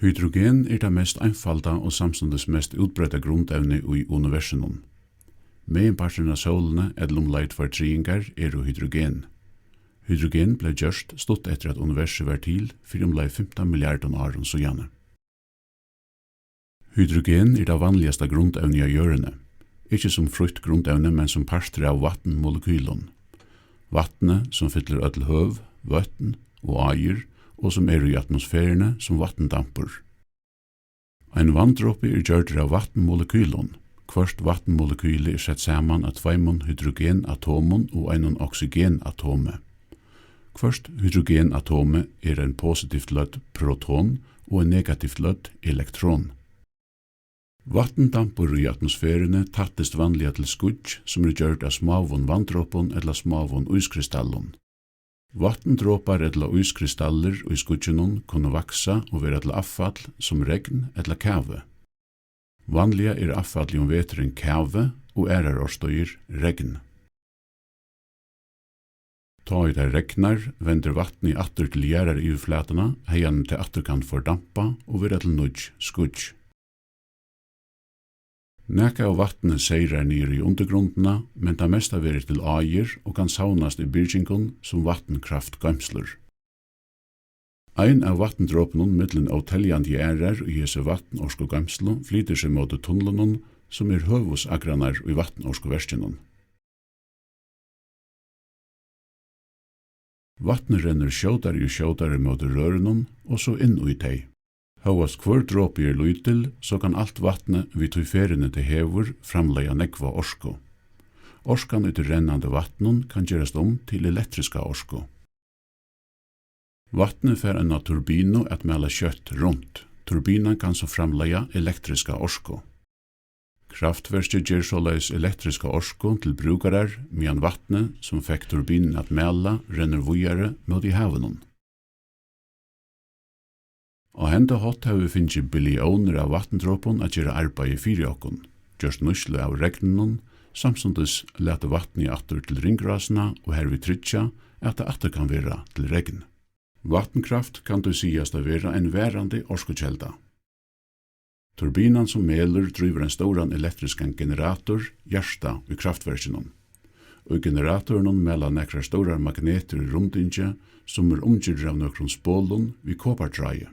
Hydrogen er det mest einfalda og samstundes mest utbredda grundevne i universenum. Meginparten av solene umleið 2/3 eru hydrogen. Hydrogen ble gjørst stutt etter at universet var til for umleið 15 milliarder år siden. Hydrogen er det vanligste grundevne av jørene, ikke som frukt grundevne, men som parter av vatnmolekylon. Vattnet som fyller ødel høv, vøtten og eier, og som er i atmosfærene som vattendamper. Ein vanndråpe er gjørd av vatnmolekylon. Hvert vatnmolekyle er sett saman av 2 hydrogenatomen og 1 oksygenatome. Hvert hydrogenatome er en positivt lødd proton og en negativt lødd elektron. Vattendamper i atmosfærene tattest vanliga til skudj som er gjørd av smavun vanndråpen eller smavun uiskrystallon. Vattendråpar eller uiskrystaller i skudjunum kunne vaksa og vera til affall som regn eller kave. Vanliga er affall om veteren kave og årstøyer regn. Ta i det regnar vender vatn i atter til gjerar i flatena, heian til atter kan fordampa og vera til nudj skudj. Nekka av vatnet seirar nere i undergrundena, men det mesta verir til eier og kan saunast i byrgingun som vatnkraftgøymslur. Ein av vattendråpnun mittlen åteljandi ærar i hese vatnorskogøymslu flyter seg mot tunnelunum som er høvusagranar i vatnorskoverskjenun. Vatnet renner skjótare mot rørunum og så inn ui tei. Hóast hver dråpi er lytil, så kan alt vatnet vi tog ferene til hevur framleia nekva orsko. Orskan ut i rennande vatnun kan gerast til elektriska orsko. Vatnet fer en av turbino at mela kjøtt rundt. Turbinan kan så framleia elektriska orsko. Kraftverket ger såleis elektriska orsko til brukarar, medan vatnet som fekk turbinen at mela renner vujare mot i havenun. Og henda hatt har vi finnst billioner av vattendråpon at gjøre arbeid fyrir okkon, gjørst nusle av regnunum, samstundes lete vatni atter til ringrasna og her vi trytja at det atter kan vera til regn. Vattenkraft kan du sigast å vera en værande orskokjelda. Turbinan som meler driver en stóran elektriskan generator, hjarta i kraftverkinum. Og i generatoren mela nekrar stórar magneter i rundinja som er omgjørd av nokron spålun vi kopardreie.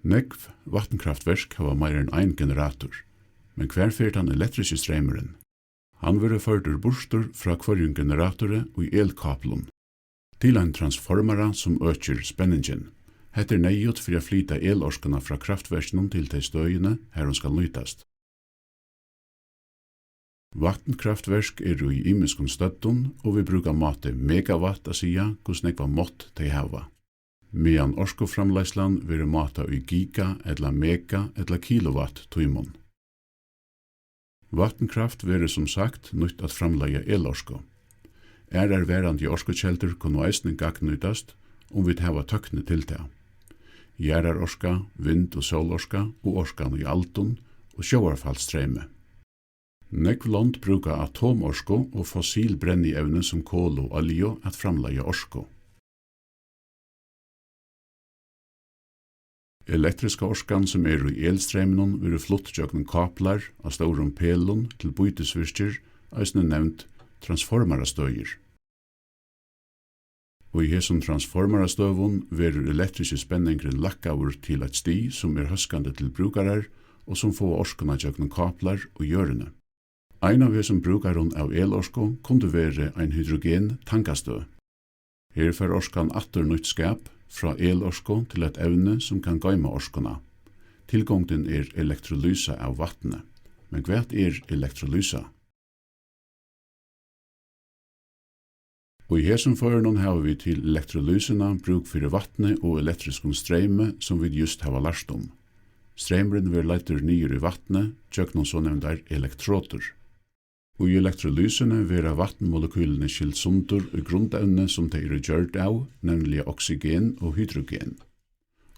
Nekv vattenkraftverk hava meir enn ein generator, men hver fyrt han elektriske streimeren. Han vere førdur burstur fra kvarjun generatore og i elkaplun, til ein transformera som økjer spenningen. Hette er neiot for å flyta elorskana fra kraftverkene til de støyene her hun skal nytast. Vattenkraftverk er i imiskun støttun, og vi brukar mate megawatt a sia hos nekva mått de hava. Medan orskoframleislan vere mata i giga, eller mega, eller kilowatt tøymon. Vattenkraft vere som sagt nytt at framleia elorsko. Verandi orskokjelder kunne eisning gagnutast vi hava tøkne til det. Gjerarorska, vind- og solorska og orskan i altun og sjóarfallstreime. Nekv land bruka atomorsko og fossil brennievne som kol og olje at framleia orsko. Elektriska orskan som er i elstreimenun vere flott jøgnen kaplar av stórum pelun til bøytisvirkir, eisne nevnt transformarastøyer. Og i hesum transformarastøvun verur elektriske spenningren lakkavur til eit sti som er høskande til brukarar og som få orskana jøgnen kaplar og hjørene. Ein av hesum brukarun av elorsko kunde vere ein hydrogen tankastø. Her fer orskan atter nytt skap fra elorsko til et evne som kan gøyma orskona. Tilgångten er elektrolysa av vattnet. Men hva er elektrolysa? Og i hesum førenon har vi til elektrolysena bruk fyrir vattnet og elektriskun streime som vi just hava lært om. Streimren ver leitur nýr i vattnet, tjøknon så nevndar elektroder. Og i elektrolysene vera vatnmolekylene skilt sundur i grundevne som de er gjørd av, nemlig oksygen og hydrogen.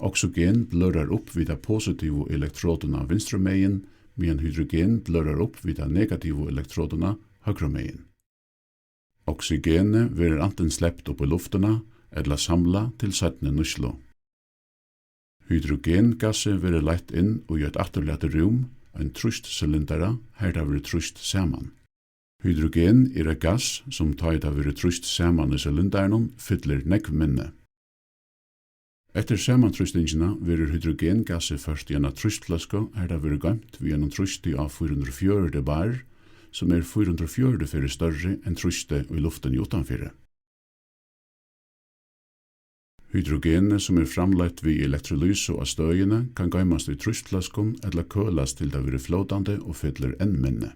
Oksygen blørar opp vid de positive elektrodene vinstrumegen, medan hydrogen blørar opp vid de negative elektrodene høgrumegen. Oksygenet verir anten sleppt opp i luftena eller samla til sættne nuslo. Hydrogengasset verður leitt inn og i et afturlate rum, en trustcylindara, her det verður trust saman. Hydrogen er et gass som tar det verður trust saman i cylindaren, fyllir nekv minne. Etter samantrystingina verður hydrogengasset først i en trustflaske, her det verður gømt ved en trusti av 440 bar, som 440 fyrir større enn truste i luften utanfyrir. Hydrogenet som framleitt ved elektrolyse av støyene kan gøymast i trustflaskon eller kølast til det verður flåtande og fyllir enn minne.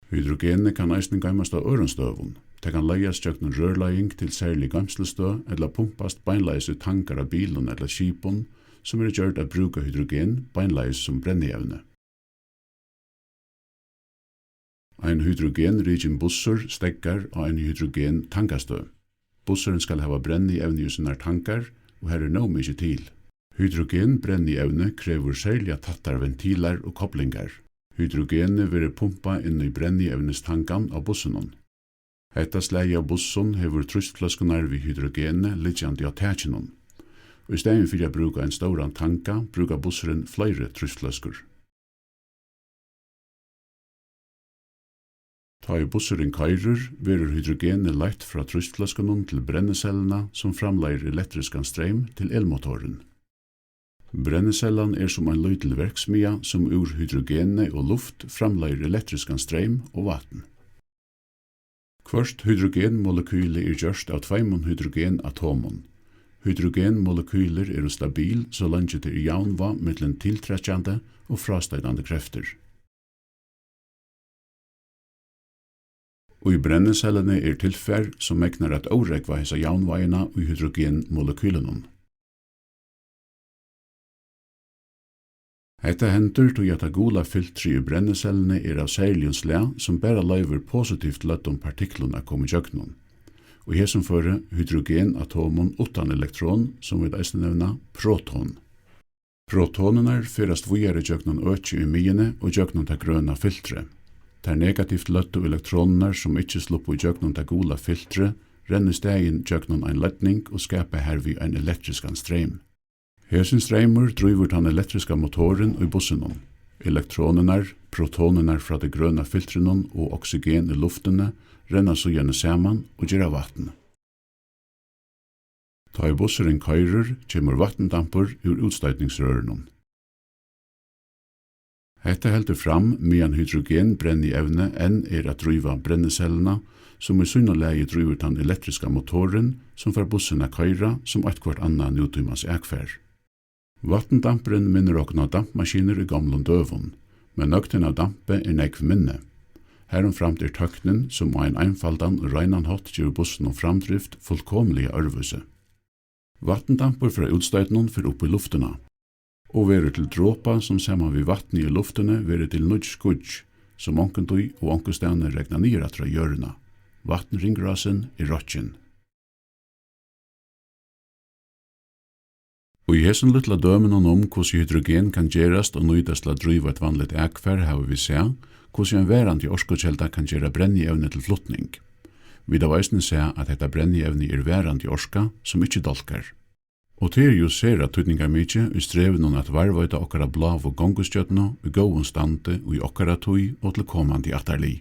Hydrogenet kan eisning gøymast av ørenstøvun. Det kan leiast gjøknen rørlegging til særlig gøymslestø eller pumpast beinleis i tankar av bilen eller skipun som gjørt av bruka hydrogen beinleis som brenneevne. Ein hydrogenrikin bussur stekkar av ein hydrogen tankastø. Bussuren skal hava brenneevne i sinnar tankar og her no mykje til. Hydrogen brenneevne krever særlig tattar ventilar og koplingar. Hydrogenet verður pumpa inn i brenneevnestankan av bussunon. Hetta slegi av bussun hefur trustflaskunar við hydrogenet liggjandi á tækinum. Og i stedet fyrir að bruka en stóran tanka, bruka bussurin fleiri trustflaskur. Ta i bussurin kairir, verður hydrogenet leitt fra trustflaskunum til brennecellina som framleiðir elektriskan streim til elmotoren. Brennecellan som ein lítil verksmiðja som ur hydrogenet og luft framleiðir elektriskan streim og vatn. Kvart hydrogenmolekyler gjørst av 2 hydrogenatomen. Hydrogenmolekyler stabil så lenge det jaunva mellom tiltrekkjande og frastøydande krefter. Og i brennecellene tilfær som megnar at årekva hesa jaunvaiina i hydrogenmolekylenon. Hetta hendur til at gula filtri i brennecellene av særlighetslega som bare leiver positivt løttom partikluna kom i jøknon. Og hesum føre hydrogenatomen utan elektron som vi eisne nevna proton. Protonenar fyrast vujare jøknon økje i myene og jøknon ta grøna filtre. Der negativt løtto elektronenar som ikkje sluppo i jøknon ta gula filtre renner stegin jøknon ein letning og skapa hervi ein elektriskan streim. Hesin streimur drivur den elektriska motoren i bussenon. Elektronenar, protonenar fra det grøna filtrenon og oksygen i luftene renna så gjerne saman og gjerra vatn. Ta i busseren kairer kjemur vatndampur ur utstøytningsrørenon. Hetta heldur fram medan hydrogen brenneevne enn at driva brennecellena som i synnalegi drivur den elektriska motoren som får bussena kaira som kvart anna nuttimans ekfer. Vattendamperen minner okna dampmaskiner i gamlun døvun, men nøkten av dampe nekv minne. Heromframt tøknen som ein einfaldan og reinan hot gjør bussen og framdrift fullkomlige örvuse. Vattendamper fra utstøytnon fyrir upp i luftena, og verur til dråpa som saman vi vattni i luftene verur til nudj skudj, som onkendui og onkestane regna nira tra hjørna. Vatnringrasen i rotjen. Og i hesen lytla dømenon hvordan hydrogen kan gerast og nøydast til å driva et vanligt ekfer har vi se, hvordan en verandi orskokjelda kan gera brennievne til flutning. Vi da veisne se at dette brennievne verandi orska som ikkje dolkar. Og til jo ser at tydningar mykje i streven at varvøyta okkara blav og gongustjøtno i gåen stande og i okkara tøy og til kommandi attarli.